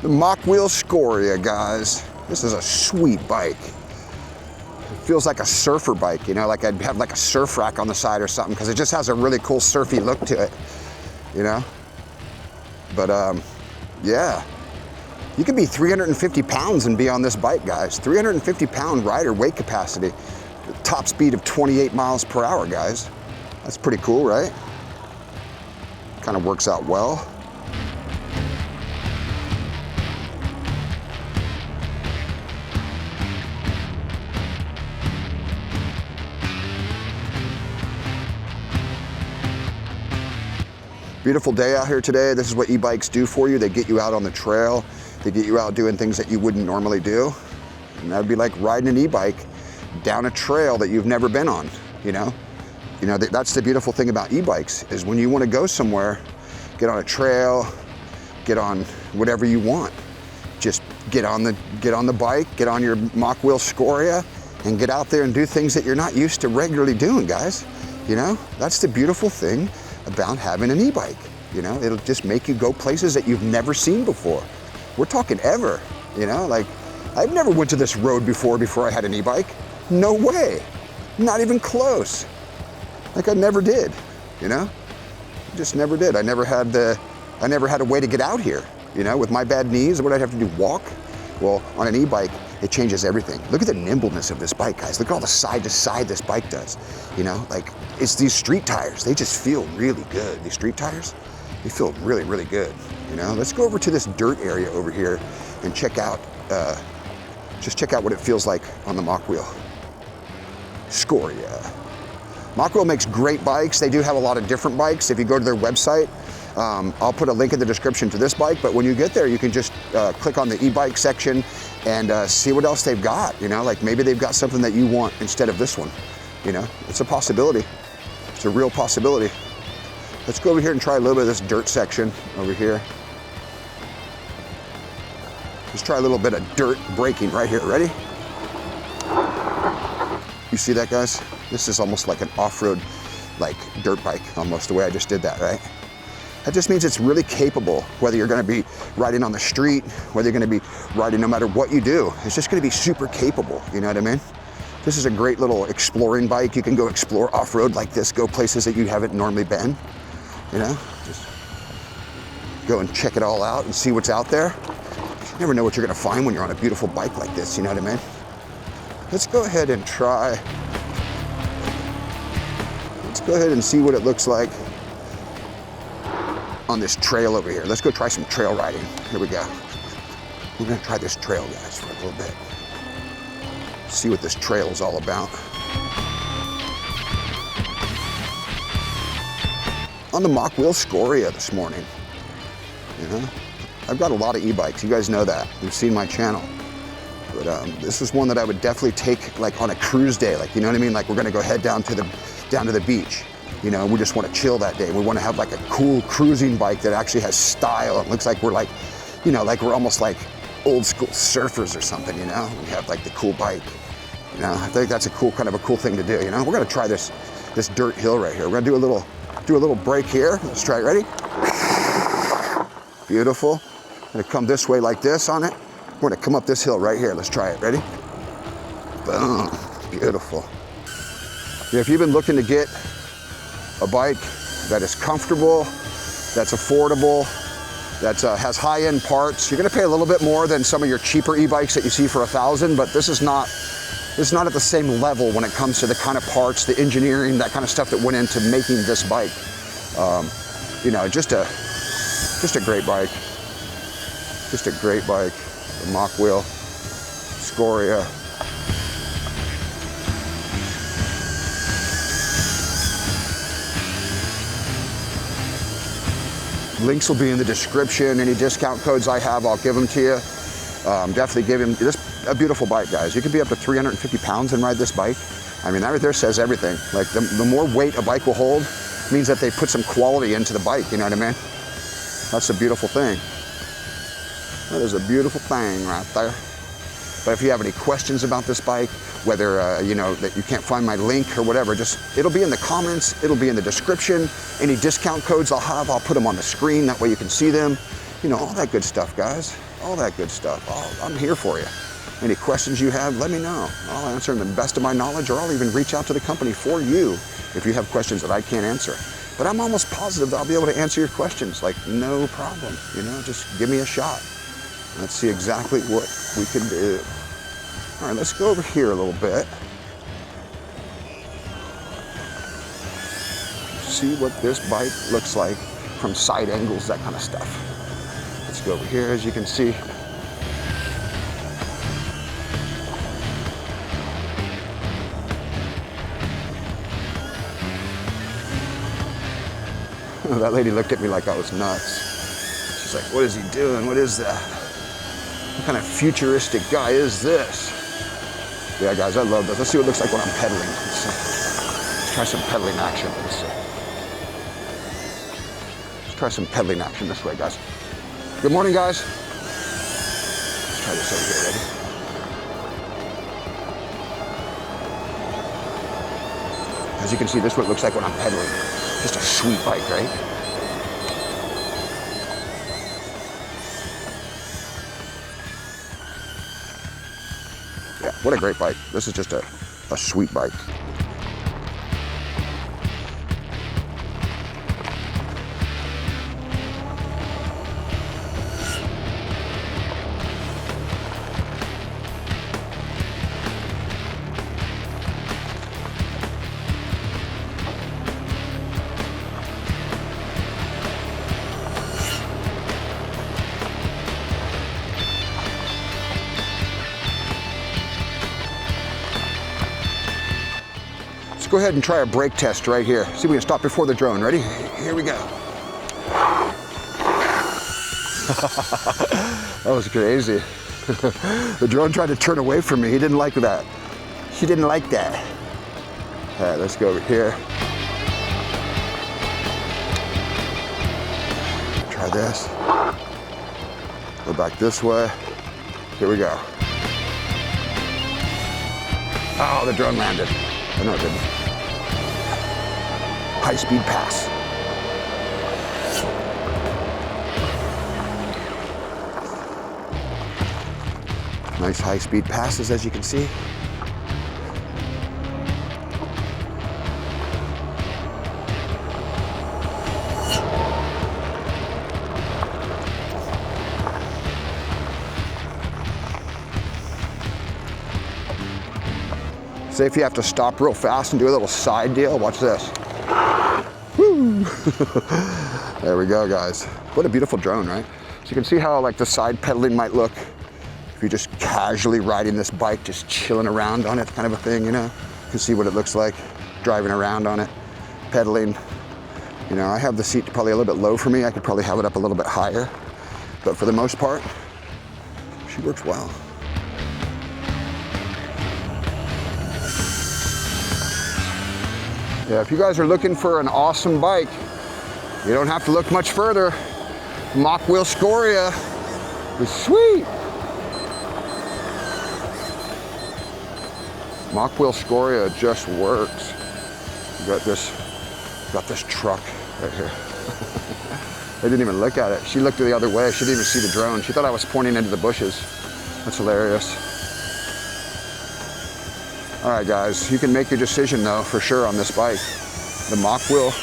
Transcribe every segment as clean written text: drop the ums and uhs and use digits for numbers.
The Mokwheel Scoria, guys. This is a sweet bike. It feels like a surfer bike, you know, like I'd have like a surf rack on the side or something, because it just has a really cool surfy look to it, you know? But yeah, you could be 350 pounds and be on this bike, guys. 350 pound rider weight capacity, top speed of 28 miles per hour, guys. That's pretty cool, right? Kind of works out well. Beautiful day out here today. This is what e-bikes do for you. They get you out on the trail. They get you out doing things that you wouldn't normally do. And that'd be like riding an e-bike down a trail that you've never been on, you know? That's the beautiful thing about e-bikes, is when you want to go somewhere, get on a trail, get on whatever you want. Just get on the bike, get on your Mokwheel Scoria, and get out there and do things that you're not used to regularly doing, guys. You know, that's the beautiful thing about having an e-bike. You know, it'll just make you go places that you've never seen before. We're talking ever, you know, like I've never went to this road before I had an e-bike. No way, not even close. Like I never did, you know, just never did. I never had a way to get out here, you know, with my bad knees. What I'd have to do, walk? Well, on an e-bike, it changes everything. Look at the nimbleness of this bike, guys. Look at all the side to side this bike does. You know, like it's these street tires. They just feel really good. These street tires, they feel really, really good. You know, let's go over to this dirt area over here and check out, just check out what it feels like on the Mokwheel Scoria. Mokwheel makes great bikes. They do have a lot of different bikes. If you go to their website, I'll put a link in the description to this bike, but when you get there, you can just click on the e-bike section and see what else they've got. You know, like maybe they've got something that you want instead of this one. You know, it's a possibility. It's a real possibility. Let's go over here and try a little bit of this dirt section over here. Let's try a little bit of dirt braking right here. Ready? You see that, guys? This is almost like an off-road, like dirt bike, almost the way I just did that, right? That just means it's really capable, whether you're gonna be riding on the street, whether you're gonna be riding no matter what you do. It's just gonna be super capable, you know what I mean? This is a great little exploring bike. You can go explore off-road like this, go places that you haven't normally been, you know? Just go and check it all out and see what's out there. You never know what you're gonna find when you're on a beautiful bike like this, you know what I mean? Let's go ahead and try. Let's go ahead and see what it looks like on this trail over here. Let's go try some trail riding. Here we go. We're gonna try this trail, guys, for a little bit. See what this trail is all about. On the Mokwheel Scoria this morning, you know? I've got a lot of e-bikes, you guys know that. You've seen my channel. But this is one that I would definitely take like on a cruise day, like, you know what I mean? Like we're gonna go head down to the beach. You know, we just want to chill that day. We want to have like a cool cruising bike that actually has style. It looks like we're like, you know, like we're almost like old school surfers or something, you know? We have like the cool bike. You know, I think that's a cool, kind of a cool thing to do, you know? We're gonna try this dirt hill right here. We're gonna do a little break here. Let's try it, ready? Beautiful. I'm gonna come this way like this on it. We're gonna come up this hill right here. Let's try it, ready? Boom, beautiful. Yeah, if you've been looking to get a bike that is comfortable, that's affordable, that has high-end parts. You're gonna pay a little bit more than some of your cheaper e-bikes that you see for $1,000, but this is not at the same level when it comes to the kind of parts, the engineering, that kind of stuff that went into making this bike. You know, just a great bike. Just a great bike, the Mokwheel Scoria. Links will be in the description. Any discount codes I have, I'll give them to you. Definitely give him this, a beautiful bike, guys. You can be up to 350 pounds and ride this bike. I mean, that right there says everything. Like the more weight a bike will hold means that they put some quality into the bike, you know what I mean? That's a beautiful thing. That is a beautiful thing right there. But if you have any questions about this bike, whether you know, that you can't find my link or whatever, just, it'll be in the comments, it'll be in the description. Any discount codes I'll have, I'll put them on the screen, that way you can see them. You know, all that good stuff, guys. all that good stuff. I'm here for you. Any questions you have, let me know. I'll answer them to the best of my knowledge, or I'll even reach out to the company for you if you have questions that I can't answer. But I'm almost positive that I'll be able to answer your questions, like no problem. You know, just give me a shot. Let's see exactly what we can do. All right, let's go over here a little bit. See what this bike looks like from side angles, that kind of stuff. Let's go over here, as you can see. That lady looked at me like I was nuts. She's like, what is he doing? What is that? What kind of futuristic guy is this? Yeah, guys, I love this. Let's see what it looks like when I'm pedaling. Let's try some pedaling action. Let's try some pedaling action this way, guys. Good morning, guys. Let's try this over here, ready? As you can see, this is what it looks like when I'm pedaling. Just a sweet bike, right? Yeah, what a great bike. This is just a sweet bike. Go ahead and try a brake test right here. See if we can stop before the drone. Ready? Here we go. That was crazy. The drone tried to turn away from me. He didn't like that. She didn't like that. All right, let's go over here. Try this. Go back this way. Here we go. Oh, the drone landed. Oh, no, it didn't. High-speed pass. Nice high-speed passes, as you can see. Say if you have to stop real fast and do a little side deal, watch this. Woo! There we go, guys. What a beautiful drone, right? So you can see how like the side pedaling might look if you're just casually riding this bike, just chilling around on it, kind of a thing, you know? You can see what it looks like, driving around on it, pedaling. You know, I have the seat probably a little bit low for me. I could probably have it up a little bit higher, but for the most part, she works well. Yeah, if you guys are looking for an awesome bike, you don't have to look much further. Mokwheel Scoria is sweet. Mokwheel Scoria just works. You got this truck right here. I didn't even look at it. She looked the other way. She didn't even see the drone. She thought I was pointing into the bushes. That's hilarious. All right, guys, you can make your decision though, for sure, on this bike. The Mokwheel,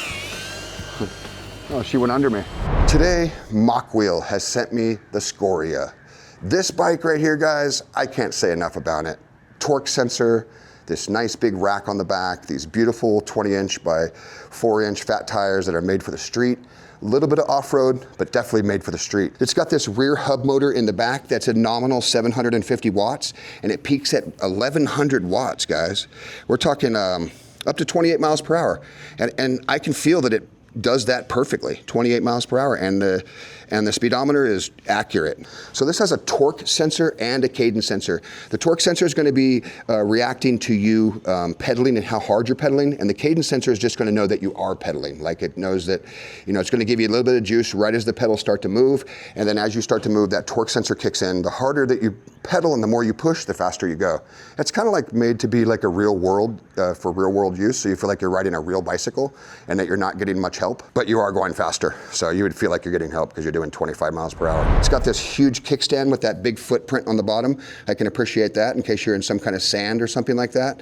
oh, she went under me. Today, Mokwheel has sent me the Scoria. This bike right here, guys, I can't say enough about it. Torque sensor, this nice big rack on the back, these beautiful 20-inch by 4-inch fat tires that are made for the street. A little bit of off-road, but definitely made for the street. It's got this rear hub motor in the back that's a nominal 750 watts, and it peaks at 1100 watts, guys. We're talking up to 28 miles per hour. And I can feel that it does that perfectly, 28 miles per hour, and the speedometer is accurate. So this has a torque sensor and a cadence sensor. The torque sensor is going to be reacting to you pedaling and how hard you're pedaling, and the cadence sensor is just going to know that you are pedaling. Like it knows that, you know, it's going to give you a little bit of juice right as the pedals start to move, and then as you start to move, that torque sensor kicks in. The harder that you pedal and the more you push, the faster you go. It's kind of like made to be like a real world, for real world use, so you feel like you're riding a real bicycle and that you're not getting much help help, but you are going faster. So you would feel like you're getting help because you're doing 25 miles per hour. It's got this huge kickstand with that big footprint on the bottom. I can appreciate that in case you're in some kind of sand or something like that.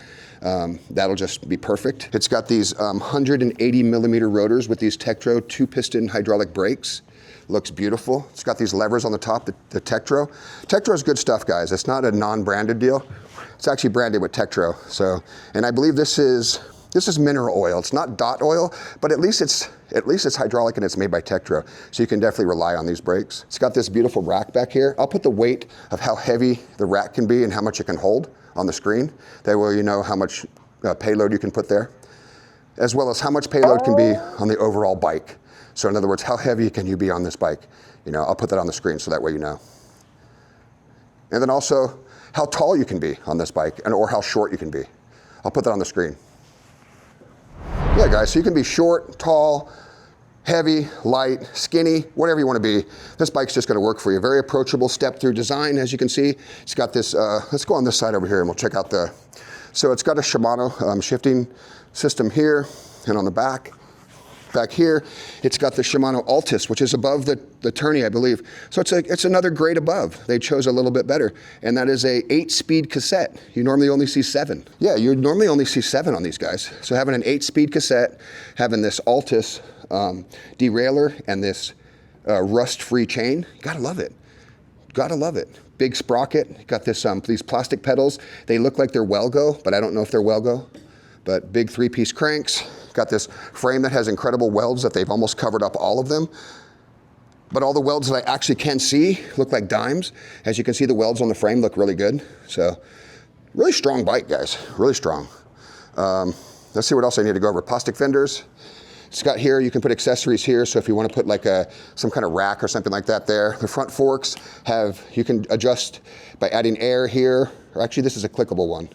That'll just be perfect. It's got these 180 millimeter rotors with these Tektro 2-piston hydraulic brakes. Looks beautiful. It's got these levers on the top, the Tektro. Tektro is good stuff, guys. It's not a non-branded deal. It's actually branded with Tektro. So, and I believe this is mineral oil. It's not DOT oil, but at least it's hydraulic and it's made by Tektro. So you can definitely rely on these brakes. It's got this beautiful rack back here. I'll put the weight of how heavy the rack can be and how much it can hold on the screen. That way you know how much payload you can put there, as well as how much payload can be on the overall bike. So in other words, how heavy can you be on this bike? You know, I'll put that on the screen so that way you know. And then also how tall you can be on this bike or how short you can be. I'll put that on the screen. Yeah, guys, so you can be short, tall, heavy, light, skinny, whatever you want to be. This bike's just going to work for you. Very approachable step-through design, as you can see. It's got this, let's go on this side over here and we'll check out so it's got a Shimano shifting system here and on the back. Back here, it's got the Shimano Altus, which is above the tourney, I believe. So it's another grade above. They chose a little bit better. And that is a 8-speed cassette. You normally only see 7. Yeah, you normally only see 7 on these guys. So having an 8-speed cassette, having this Altus derailleur and this rust-free chain, gotta love it. Gotta love it. Big sprocket, got this these plastic pedals. They look like they're Welgo, but I don't know if they're Welgo. But big 3-piece cranks. Got this frame that has incredible welds that they've almost covered up all of them. But all the welds that I actually can see look like dimes. As you can see, the welds on the frame look really good. So really strong bike, guys, really strong. Let's see what else I need to go over. Plastic fenders. It's got here, you can put accessories here. So if you want to put like some kind of rack or something like that there. The front forks you can adjust by adding air here. Or actually, this is a clickable one.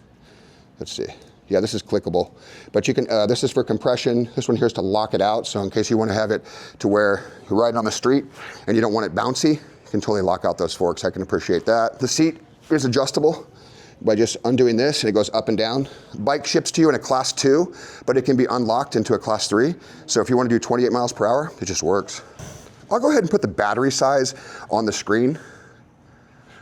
Let's see. Yeah, this is clickable, but you can, this is for compression. This one here is to lock it out. So in case you want to have it to where you're riding on the street and you don't want it bouncy, you can totally lock out those forks. I can appreciate that. The seat is adjustable by just undoing this and it goes up and down. The bike ships to you in a class 2, but it can be unlocked into a class 3. So if you want to do 28 miles per hour, it just works. I'll go ahead and put the battery size on the screen.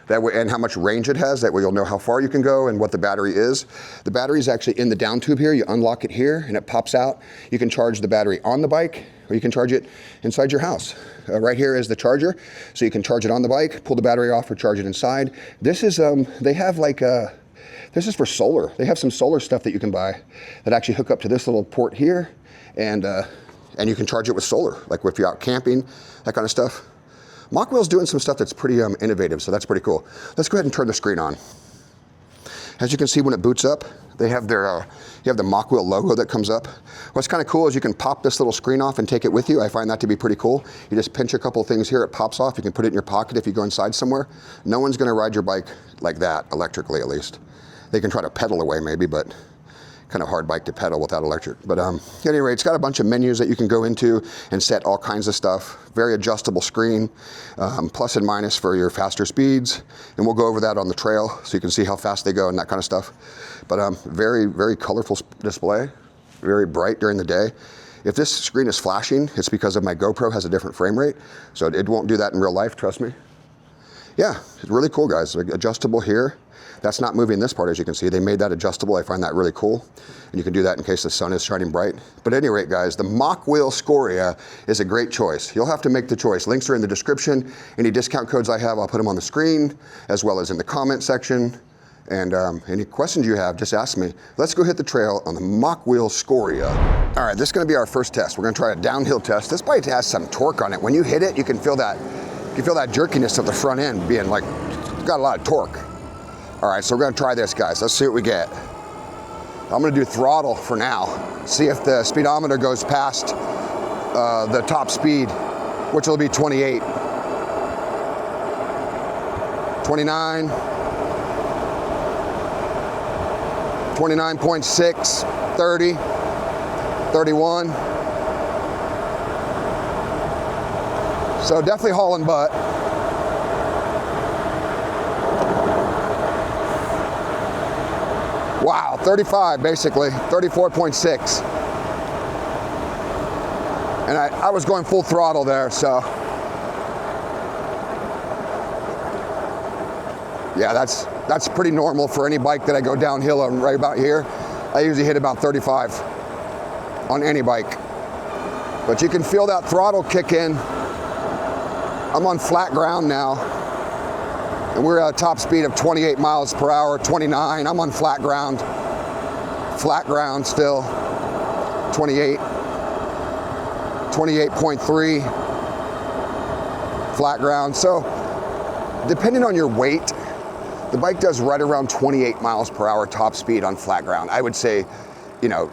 That way, and how much range it has, that way you'll know how far you can go and what the battery is. The battery is actually in the down tube here. You unlock it here and it pops out. You can charge the battery on the bike or you can charge it inside your house. Right here is the charger. So you can charge it on the bike, pull the battery off or charge it inside. This is, they have like this is for solar. They have some solar stuff that you can buy that actually hook up to this little port here and you can charge it with solar, like if you're out camping, that kind of stuff. Mokwheel's doing some stuff that's pretty innovative, so that's pretty cool. Let's go ahead and turn the screen on. As you can see when it boots up, they have their, you have the Mokwheel logo that comes up. What's kind of cool is you can pop this little screen off and take it with you. I find that to be pretty cool. You just pinch a couple things here, it pops off. You can put it in your pocket if you go inside somewhere. No one's gonna ride your bike like that, electrically at least. They can try to pedal away maybe, but kind of hard bike to pedal without electric. But at any rate, it's got a bunch of menus that you can go into and set all kinds of stuff. Very adjustable screen, plus and minus for your faster speeds. And we'll go over that on the trail so you can see how fast they go and that kind of stuff. But very, very colorful display, very bright during the day. If this screen is flashing, it's because of my GoPro has a different frame rate. So it won't do that in real life, trust me. Yeah, it's really cool, guys. Like, adjustable here. That's not moving this part, as you can see. They made that adjustable. I find that really cool. And you can do that in case the sun is shining bright. But at any rate, guys, the Mokwheel Scoria is a great choice. You'll have to make the choice. Links are in the description. Any discount codes I have, I'll put them on the screen, as well as in the comment section. And any questions you have, just ask me. Let's go hit the trail on the Mokwheel Scoria. All right, this is gonna be our first test. We're gonna try a downhill test. This bike has some torque on it. When you hit it, you can feel that jerkiness of the front end being like, it's got a lot of torque. All right, so we're gonna try this, guys. Let's see what we get. I'm gonna do throttle for now. See if the speedometer goes past the top speed, which will be 28. 29. 29.6, 30, 31. So definitely hauling butt. Wow, 35 basically, 34.6. And I was going full throttle there, so. Yeah, that's pretty normal for any bike that I go downhill on right about here. I usually hit about 35 on any bike. But you can feel that throttle kick in. I'm on flat ground now. And we're at a top speed of 28 miles per hour, 29. I'm on flat ground. Flat ground still. 28. 28.3. Flat ground. So, depending on your weight, the bike does right around 28 miles per hour top speed on flat ground. I would say, you know,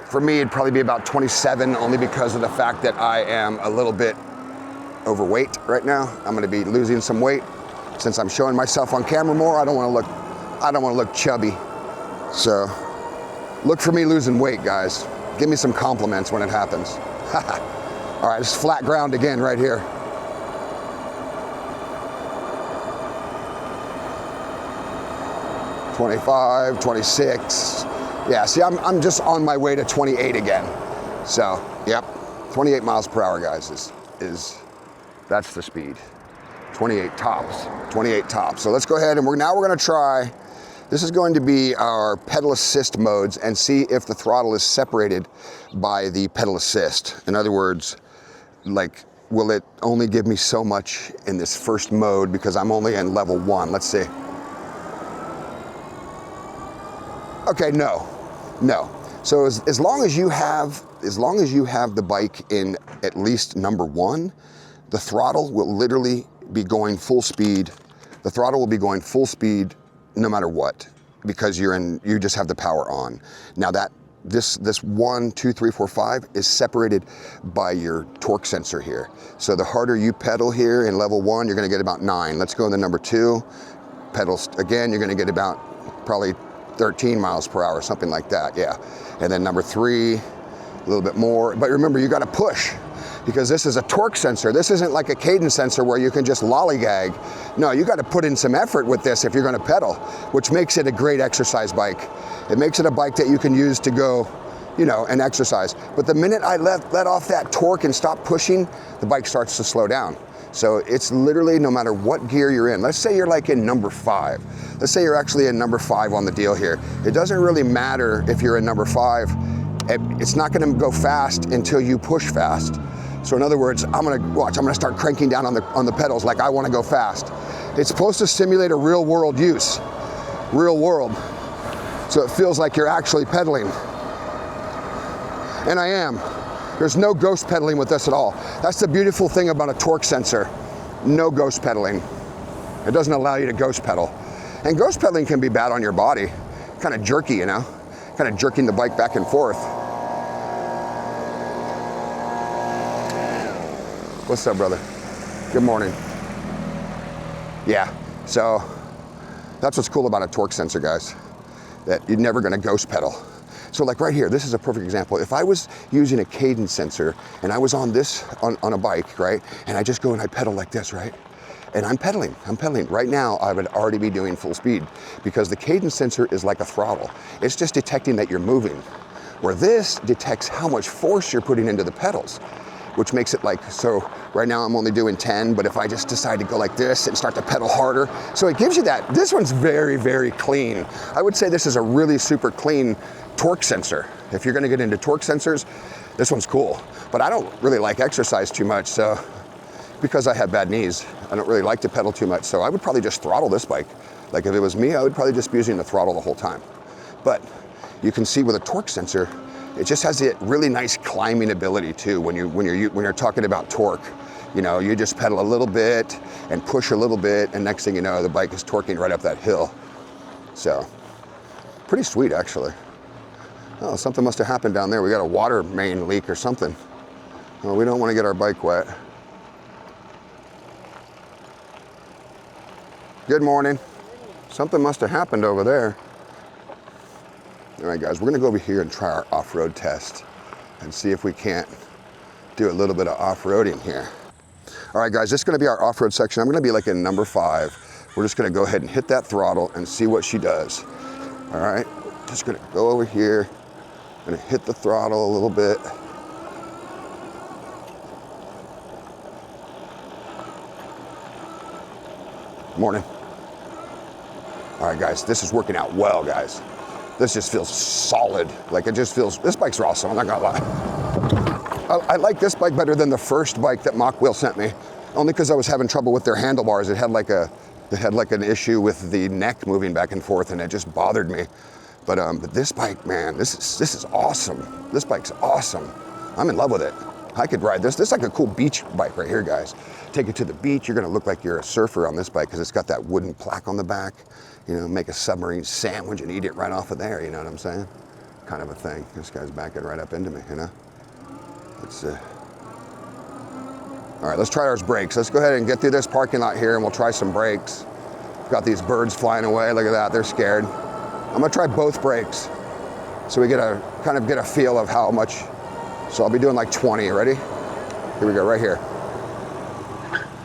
for me, it'd probably be about 27, only because of the fact that I am a little bit overweight right now. I'm gonna be losing some weight. Since I'm showing myself on camera more, I don't wanna look chubby. So, look for me losing weight, guys. Give me some compliments when it happens. All right, it's flat ground again right here. $25, $26. Yeah, see, I'm just on my way to 28 again. So, yep, 28 miles per hour, guys, that's the speed. 28 tops, 28 tops. So let's go ahead and now we're gonna try, this is going to be our pedal assist modes, and see if the throttle is separated by the pedal assist. In other words, like, will it only give me so much in this first mode because I'm only in level 1, let's see. Okay, no. So as long as you have the bike in at least number 1, the throttle will literally be going full speed. The throttle will be going full speed no matter what, because you just have the power on. Now this 1, 2, 3, 4, 5 is separated by your torque sensor here. So the harder you pedal here in level 1, you're gonna get about 9. Let's go into number 2. Pedals again, you're gonna get about probably 13 miles per hour, something like that, yeah. And then number 3, a little bit more. But remember, you gotta push, because this is a torque sensor. This isn't like a cadence sensor where you can just lollygag. No, you gotta put in some effort with this if you're gonna pedal, which makes it a great exercise bike. It makes it a bike that you can use to go, you know, and exercise. But the minute I let off that torque and stop pushing, the bike starts to slow down. So it's literally no matter what gear you're in. Let's say you're like in number 5. Let's say you're actually in number 5 on the deal here. It doesn't really matter if you're in number 5. It's not gonna go fast until you push fast. So in other words, I'm gonna start cranking down on the pedals like I wanna go fast. It's supposed to simulate a real world use. Real world. So it feels like you're actually pedaling. And I am. There's no ghost pedaling with this at all. That's the beautiful thing about a torque sensor. No ghost pedaling. It doesn't allow you to ghost pedal. And ghost pedaling can be bad on your body. Kind of jerky, you know? Kind of jerking the bike back and forth. What's up, brother? Good morning. Yeah, so that's what's cool about a torque sensor, guys. That you're never gonna ghost pedal. So like right here, this is a perfect example. If I was using a cadence sensor and I was on this, on a bike, right? And I just go and I pedal like this, right? And I'm pedaling. Right now, I would already be doing full speed, because the cadence sensor is like a throttle. It's just detecting that you're moving. Where this detects how much force you're putting into the pedals, which makes it like, so right now I'm only doing 10, but if I just decide to go like this and start to pedal harder, so it gives you that. This one's very, very clean. I would say this is a really super clean torque sensor. If you're gonna get into torque sensors, this one's cool. But I don't really like exercise too much, so because I have bad knees, I don't really like to pedal too much, so I would probably just throttle this bike. Like if it was me, I would probably just be using the throttle the whole time. But you can see with a torque sensor, it just has a really nice climbing ability too. When you're talking about torque, you know, you just pedal a little bit and push a little bit, and next thing you know, the bike is torquing right up that hill. So, pretty sweet actually. Oh, something must have happened down there. We got a water main leak or something. Well, we don't want to get our bike wet. Good morning. Something must have happened over there. All right, guys, we're gonna go over here and try our off-road test and see if we can't do a little bit of off-roading here. All right, guys, this is gonna be our off-road section. I'm gonna be like in number 5. We're just gonna go ahead and hit that throttle and see what she does. All right, just gonna go over here, gonna hit the throttle a little bit. Morning. All right, guys, this is working out well, guys. This just feels solid. Like it just feels, this bike's awesome, I'm not gonna lie. I like this bike better than the first bike that Mokwheel sent me, only because I was having trouble with their handlebars. It had like an issue with the neck moving back and forth, and it just bothered me. But this bike, man, this is awesome. This bike's awesome. I'm in love with it. I could ride this. This is like a cool beach bike right here, guys. Take it to the beach. You're gonna look like you're a surfer on this bike because it's got that wooden plaque on the back. You know, make a submarine sandwich and eat it right off of there. You know what I'm saying? Kind of a thing. This guy's backing right up into me. You know. Let's. All right, let's try our brakes. Let's go ahead and get through this parking lot here, and we'll try some brakes. Got these birds flying away. Look at that. They're scared. I'm gonna try both brakes, so we kind of get a feel of how much. So I'll be doing like 20. Ready? Here we go. Right here.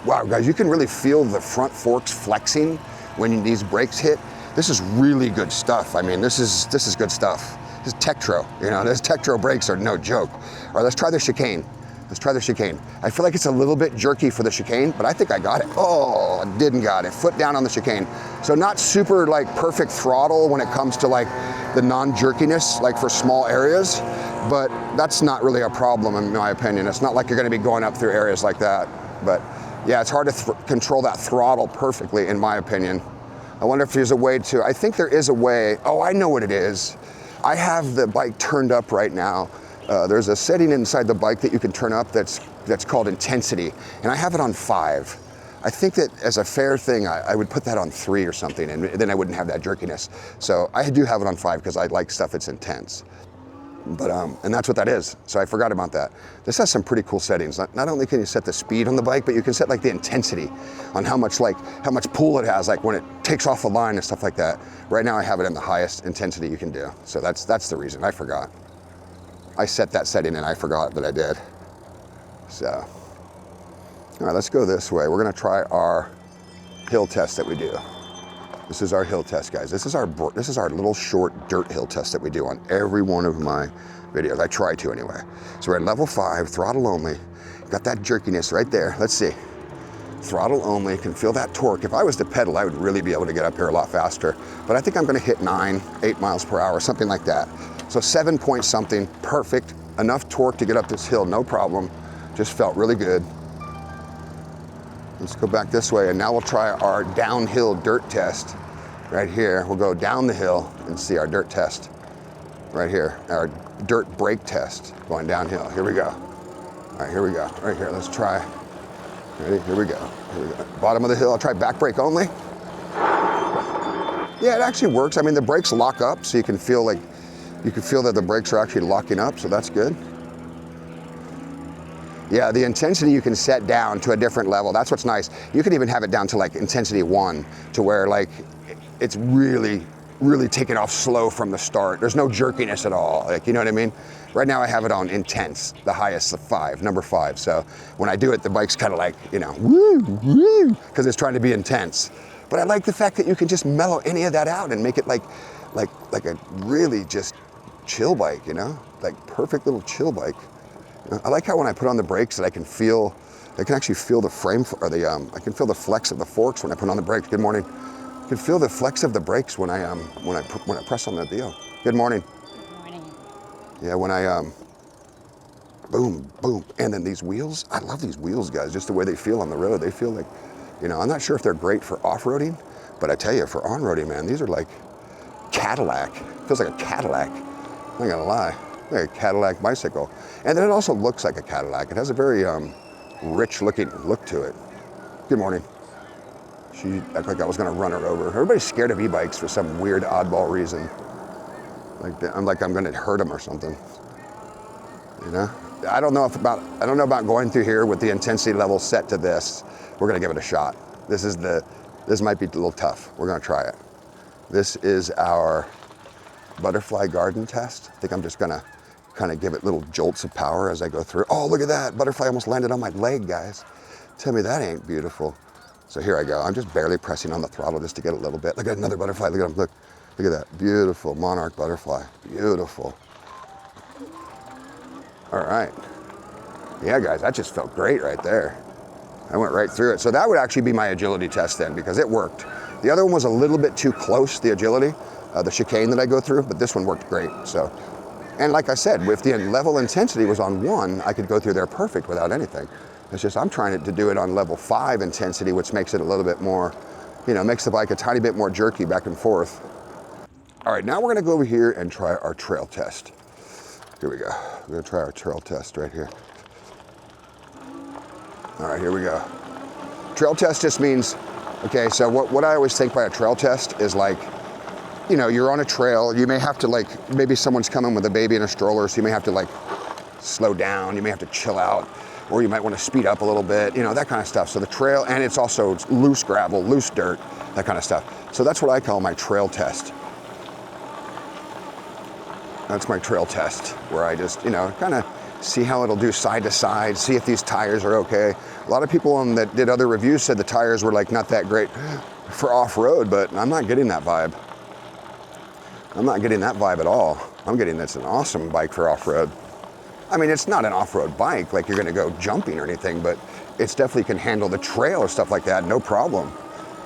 Wow, guys, you can really feel the front forks flexing when these brakes hit. This is really good stuff. I mean, this is good stuff. This is Tektro. You know, those Tektro brakes are no joke. All right, let's try the chicane. Let's try the chicane. I feel like it's a little bit jerky for the chicane, but I think I got it. Oh, I didn't got it. Foot down on the chicane. So not super like perfect throttle when it comes to like the non-jerkiness, like for small areas, but that's not really a problem in my opinion. It's not like you're gonna be going up through areas like that. But yeah, it's hard to control that throttle perfectly in my opinion. I wonder if there's a way to, I think there is a way. Oh, I know what it is. I have the bike turned up right now. There's a setting inside the bike that you can turn up that's called intensity, and I have it on 5. I think that as a fair thing, I would put that on 3 or something, and then I wouldn't have that jerkiness. So I do have it on 5 because I like stuff that's intense. But and that's what that is. So I forgot about that. This has some pretty cool settings. Not only can you set the speed on the bike, but you can set like the intensity on how much pull it has, like when it takes off the line and stuff like that. Right now I have it in the highest intensity you can do. So that's the reason. I forgot. I set that setting and I forgot that I did. So, all right, let's go this way. We're gonna try our hill test that we do. This is our hill test, guys. This is our little short dirt hill test that we do on every one of my videos. I try to anyway. So we're at level 5, throttle only. Got that jerkiness right there. Let's see. Throttle only, can feel that torque. If I was to pedal, I would really be able to get up here a lot faster. But I think I'm gonna hit 9, 8 miles per hour, something like that. So 7 point something, perfect. Enough torque to get up this hill, no problem. Just felt really good. Let's go back this way, and now we'll try our downhill dirt test right here. We'll go down the hill and see our dirt test right here, our dirt brake test going downhill. Here we go. All right, here we go, right here. Let's try. Ready? Here we go. Here we go. Bottom of the hill, I'll try back brake only. Yeah, it actually works. I mean, the brakes lock up, so you can feel that the brakes are actually locking up, so that's good. Yeah, the intensity you can set down to a different level. That's what's nice. You can even have it down to like intensity 1, to where like it's really, really taking off slow from the start. There's no jerkiness at all. Like, you know what I mean? Right now I have it on intense, the highest of 5, number 5. So when I do it, the bike's kind of like, you know, woo, woo, because it's trying to be intense. But I like the fact that you can just mellow any of that out and make it like a really just chill bike, you know? Like perfect little chill bike. I like how when I put on the brakes that I can actually feel the frame, or I can feel the flex of the forks when I put on the brakes. Good morning. I can feel the flex of the brakes when I press on that deal. Good morning. Good morning. Yeah, when I boom, boom, and then these wheels. I love these wheels, guys. Just the way they feel on the road. They feel like, you know, I'm not sure if they're great for off-roading, but I tell you, for on-roading, man, these are like Cadillac. Feels like a Cadillac. I'm not gonna lie. Like a Cadillac bicycle. And then it also looks like a Cadillac. It has a very rich looking look to it. Good morning. She acted like I was gonna run her over. Everybody's scared of e-bikes for some weird oddball reason. Like I'm gonna hurt them or something. You know? I don't know about going through here with the intensity level set to this. We're gonna give it a shot. This might be a little tough. We're gonna try it. This is our butterfly garden test. I think I'm just gonna kind of give it little jolts of power as I go through. Oh, look at that. Butterfly almost landed on my leg, guys. Tell me that ain't beautiful. So here I go. I'm just barely pressing on the throttle just to get a little bit. Look at another butterfly. Look at him. Look at that. Beautiful monarch butterfly. Beautiful. All right. Yeah, guys, that just felt great right there. I went right through it. So that would actually be my agility test then, because it worked. The other one was a little bit too close, the agility, the chicane that I go through, but this one worked great. So, and like I said, if the level intensity was on 1, I could go through there perfect without anything. It's just I'm trying to do it on level 5 intensity, which makes it a little bit more, you know, makes the bike a tiny bit more jerky back and forth. All right, now we're gonna go over here and try our trail test. Here we go. We're gonna try our trail test right here. All right, here we go. Trail test just means, okay, so what I always think by a trail test is like, you know, you're on a trail, you may have to like, maybe someone's coming with a baby in a stroller, so you may have to like slow down, you may have to chill out, or you might want to speed up a little bit, you know, that kind of stuff. So the trail, and it's also loose gravel, loose dirt, that kind of stuff. So that's what I call my trail test. That's my trail test, where I just, you know, kind of see how it'll do side to side, see if these tires are okay. A lot of people that did other reviews said the tires were like not that great for off-road, but I'm not getting that vibe. I'm not getting that vibe at all. I'm getting that's an awesome bike for off-road. I mean, it's not an off-road bike, like you're gonna go jumping or anything, but it's definitely can handle the trail or stuff like that, no problem.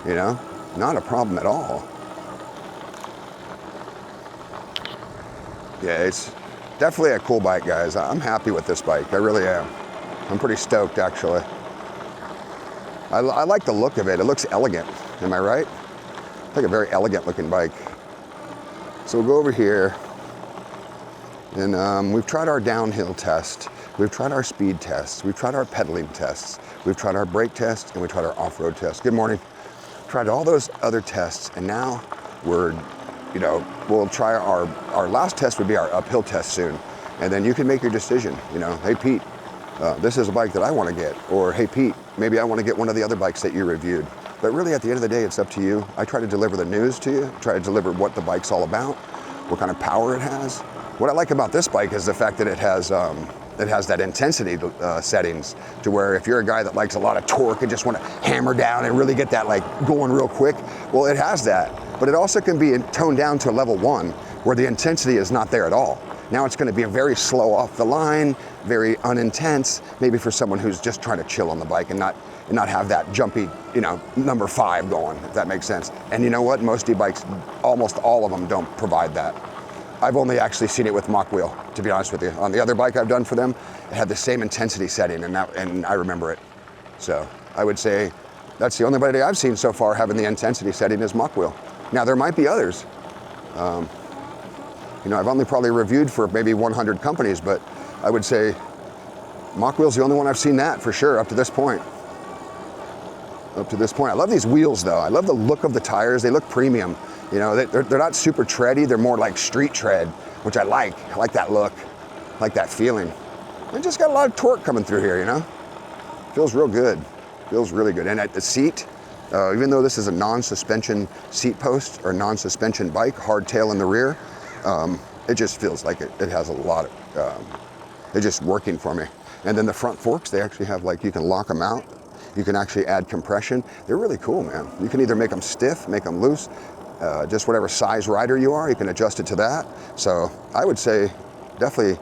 You know, not a problem at all. Yeah, it's definitely a cool bike, guys. I'm happy with this bike, I really am. I'm pretty stoked, actually. I like the look of it. It looks elegant, am I right? It's like a very elegant looking bike. So we'll go over here, and we've tried our downhill test, we've tried our speed tests, we've tried our pedaling tests, we've tried our brake test, and we tried our off-road test. Good morning. Tried all those other tests, and now we're, you know, we'll try our last test would be our uphill test soon, and then you can make your decision. You know, hey Pete, this is a bike that I want to get, or hey Pete, maybe I want to get one of the other bikes that you reviewed. But really, at the end of the day, it's up to you. I try to deliver the news to you, try to deliver what the bike's all about, what kind of power it has. What I like about this bike is the fact that it has that intensity settings, to where if you're a guy that likes a lot of torque and just want to hammer down and really get that like going real quick, well, it has that. But it also can be toned down to a level 1, where the intensity is not there at all. Now it's going to be a very slow off the line, very unintense, maybe for someone who's just trying to chill on the bike and not have that jumpy, you know, number 5 going, if that makes sense. And you know what? Most e-bikes, almost all of them don't provide that. I've only actually seen it with Mokwheel, to be honest with you. On the other bike I've done for them, it had the same intensity setting, and I remember it. So I would say that's the only bike I've seen so far having the intensity setting is Mokwheel. Now there might be others. You know, I've only probably reviewed for maybe 100 companies, but I would say Mokwheel's the only one I've seen that for sure up to this point. Up to this point. I love these wheels though. I love the look of the tires. They look premium. You know, they're not super tready. They're more like street tread, which I like. I like that look, I like that feeling. It just got a lot of torque coming through here, you know? Feels real good. Feels really good. And at the seat, even though this is a non-suspension seat post or non-suspension bike, hardtail in the rear, it just feels like it has a lot of, it's just working for me. And then the front forks, they actually have like, you can lock them out. You can actually add compression. They're really cool, man. You can either make them stiff, make them loose, just whatever size rider you are, you can adjust it to that. So I would say definitely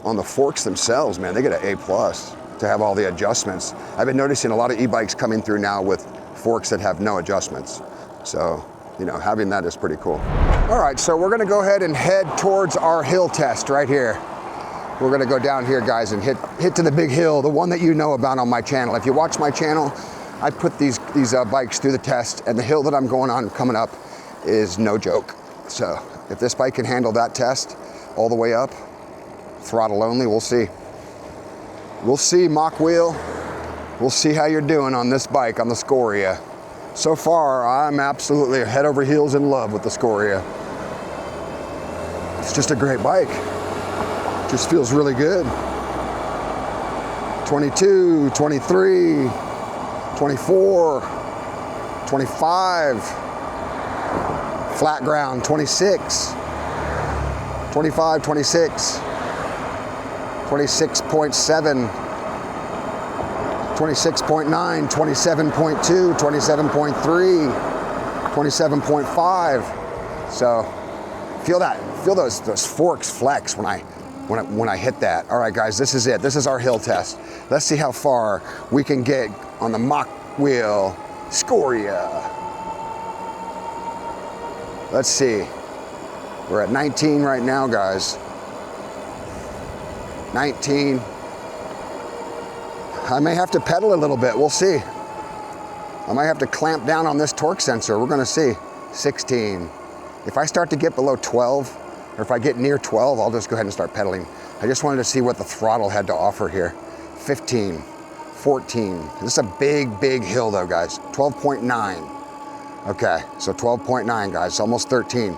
on the forks themselves, man, they get an A+ to have all the adjustments. I've been noticing a lot of e-bikes coming through now with forks that have no adjustments. So, you know, having that is pretty cool. All right, so we're gonna go ahead and head towards our hill test right here. We're gonna go down here, guys, and hit to the big hill, the one that you know about on my channel. If you watch my channel, I put these bikes through the test, and the hill that I'm going on coming up is no joke. So if this bike can handle that test all the way up, throttle only, we'll see. We'll see, Mokwheel. We'll see how you're doing on this bike, on the Scoria. So far, I'm absolutely head over heels in love with the Scoria. It's just a great bike. Just feels really good. 22, 23, 24, 25, flat ground, 26, 25, 26, 26.7, 26.9, 27.2, 27.3, 27.5. So feel those forks flex when I hit that. All right, guys, this is it. This is our hill test. Let's see how far we can get on the Mokwheel Scoria. Let's see. We're at 19 right now, guys. 19. I may have to pedal a little bit, we'll see. I might have to clamp down on this torque sensor, we're gonna see. 16. If I start to get below 12, or if I get near 12, I'll just go ahead and start pedaling. I just wanted to see what the throttle had to offer here. 15, 14. This is a big, big hill though, guys. 12.9. Okay, so 12.9, guys, almost 13.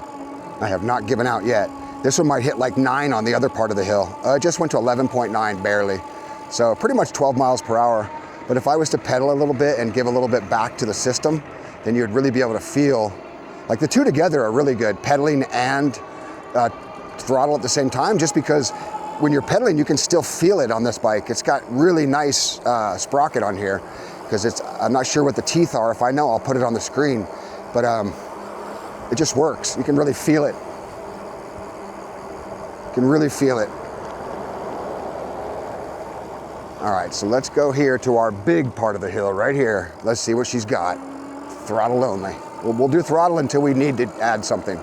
I have not given out yet. This one might hit like 9 on the other part of the hill. It just went to 11.9 barely. So pretty much 12 miles per hour. But if I was to pedal a little bit and give a little bit back to the system, then you'd really be able to feel, like the two together are really good, pedaling and throttle at the same time, just because when you're pedaling, you can still feel it on this bike. It's got really nice sprocket on here, because I'm not sure what the teeth are. If I know, I'll put it on the screen. But it just works. You can really feel it. You can really feel it. All right, so let's go here to our big part of the hill right here. Let's see what she's got. Throttle only. We'll do throttle until we need to add something.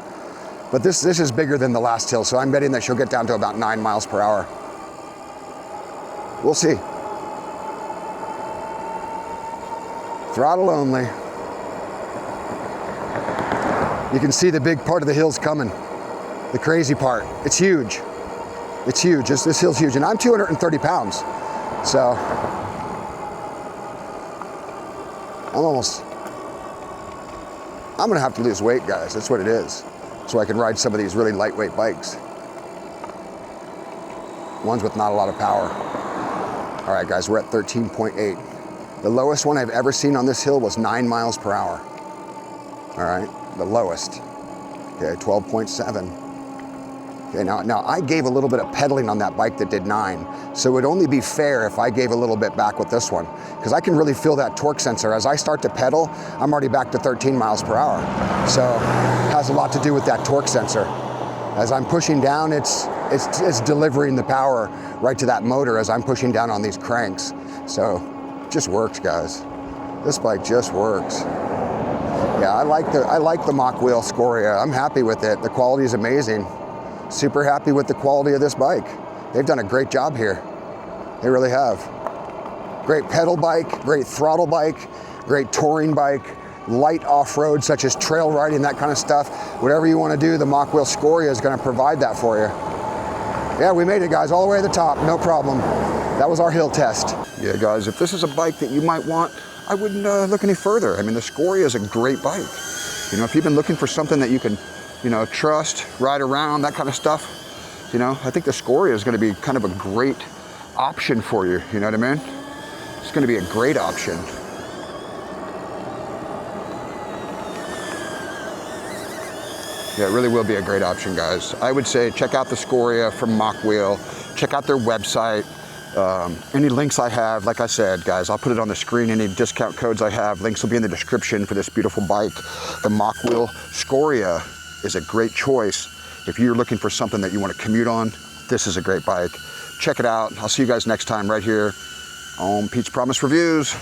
But this is bigger than the last hill, so I'm betting that she'll get down to about 9 miles per hour. We'll see. Throttle only. You can see the big part of the hill's coming. The crazy part. It's huge. It's huge. This hill's huge, and I'm 230 pounds. So I'm gonna have to lose weight, guys. That's what it is. So I can ride some of these really lightweight bikes. Ones with not a lot of power. All right, guys, we're at 13.8. The lowest one I've ever seen on this hill was 9 miles per hour. All right, the lowest. Okay, 12.7. Okay, now I gave a little bit of pedaling on that bike that did 9, so it would only be fair if I gave a little bit back with this one, because I can really feel that torque sensor. As I start to pedal, I'm already back to 13 miles per hour. So it has a lot to do with that torque sensor. As I'm pushing down, it's delivering the power right to that motor as I'm pushing down on these cranks. So it just works, guys. This bike just works. Yeah, I like the Mokwheel Scoria. I'm happy with it. The quality is amazing. Super happy with the quality of this bike. They've done a great job here. They really have. Great pedal bike, great throttle bike, great touring bike, light off-road such as trail riding, that kind of stuff. Whatever you want to do, the Mokwheel Scoria is going to provide that for you. Yeah, we made it, guys, all the way to the top, no problem. That was our hill test. Yeah, guys, if this is a bike that you might want, I wouldn't look any further. I mean, the Scoria is a great bike. You know, if you've been looking for something that you can, you know, trust, ride around, that kind of stuff, you know, I think the Scoria is going to be kind of a great option for you. You know what I mean? It's going to be a great option. Yeah, it really will be a great option, guys. I would say check out the Scoria from Mokwheel. Check out their website. Any links I have, like I said, guys, I'll put it on the screen. Any discount codes I have, links will be in the description for this beautiful bike. The Mokwheel Scoria is a great choice. If you're looking for something that you want to commute on, this is a great bike. Check it out. I'll see you guys next time right here on Pete's Promise Reviews.